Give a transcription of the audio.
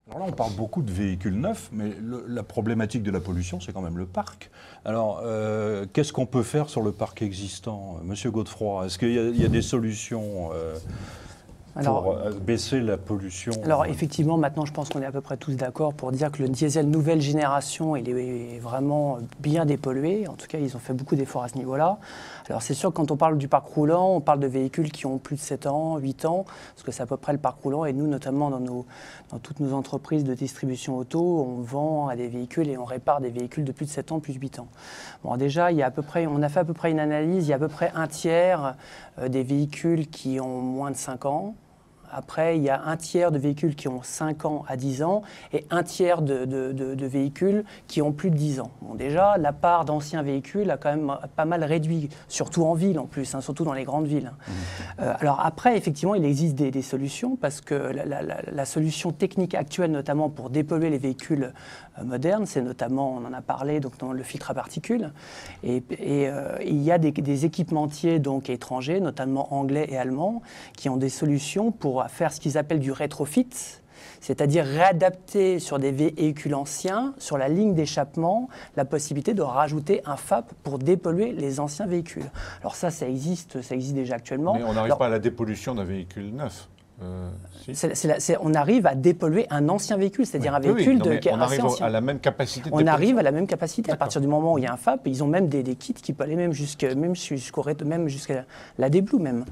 Alors là, on parle beaucoup de véhicules neufs, mais la problématique de la pollution, c'est quand même le parc. Alors, qu'est-ce qu'on peut faire sur le parc existant, Monsieur Godefroy? Est-ce qu'il y a des solutions pour baisser la pollution? Alors effectivement, maintenant, je pense qu'on est à peu près tous d'accord pour dire que le diesel nouvelle génération, il est vraiment bien dépollué. En tout cas, ils ont fait beaucoup d'efforts à ce niveau-là. Alors c'est sûr que quand on parle du parc roulant, on parle de véhicules qui ont plus de 7 ans, 8 ans, parce que c'est à peu près le parc roulant. Et nous, notamment dans toutes nos entreprises de distribution auto, on vend à des véhicules et on répare des véhicules de plus de 7 ans, plus de 8 ans. Bon, déjà, on a fait à peu près une analyse, il y a à peu près un tiers des véhicules qui ont moins de 5 ans. Après, il y a un tiers de véhicules qui ont 5 ans à 10 ans et un tiers de véhicules qui ont plus de 10 ans. Bon, déjà, la part d'anciens véhicules a quand même pas mal réduit, surtout en ville en plus, surtout dans les grandes villes. Alors après, effectivement, il existe des solutions parce que la solution technique actuelle, notamment pour dépolluer les véhicules modernes, c'est notamment, on en a parlé, donc, dans le filtre à particules. Et il y a des équipementiers donc, étrangers, notamment anglais et allemands, qui ont des solutions pour faire ce qu'ils appellent du rétrofit, c'est-à-dire réadapter sur des véhicules anciens, sur la ligne d'échappement, la possibilité de rajouter un FAP pour dépolluer les anciens véhicules. Alors ça existe déjà actuellement. Mais on n'arrive pas à la dépollution d'un véhicule neuf. Si. On arrive à dépolluer un ancien véhicule, c'est-à-dire un véhicule qui est assez ancien. On arrive à la même capacité de On arrive à la même capacité. À partir du moment où il y a un FAP, ils ont même des kits qui peuvent aller même jusqu'à la D-Blue même.